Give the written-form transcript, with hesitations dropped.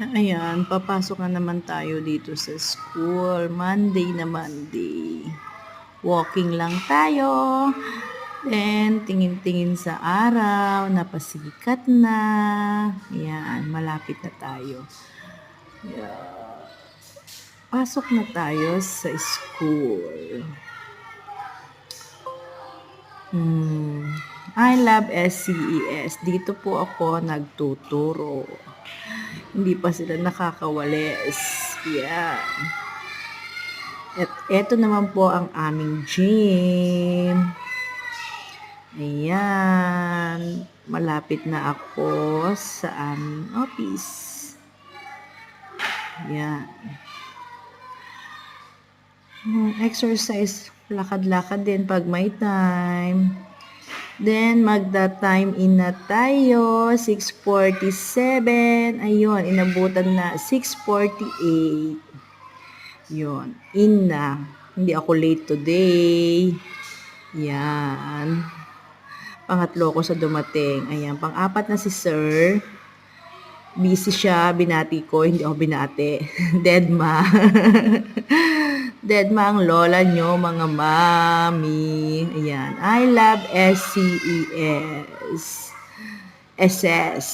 Ayan, papasok na naman tayo dito sa school. Monday na Monday. Walking lang tayo. Then, tingin-tingin sa araw, napasikat na. Ayan, malapit na tayo. Ayan. Pasok na tayo sa school. I love SCES. Dito po ako nagtuturo. Hindi pa sila nakakawalis. Yan. At eto naman po ang aming gym. Ayan. Malapit na ako sa aming office. Ayan. Exercise, lakad-lakad din pag may time. Then, magda-time in na tayo. 6:47. Ayun, inabutan na. 6:48. Yun, in na. Hindi ako late today. Yan. Pangatlo ko sa dumating. Ayan, pang-apat na si Sir. Busy siya, binati ko. Hindi ako binati. Dead ma. Dead ma ang lola nyo, mga mami. Ayan. I love SCES. SS.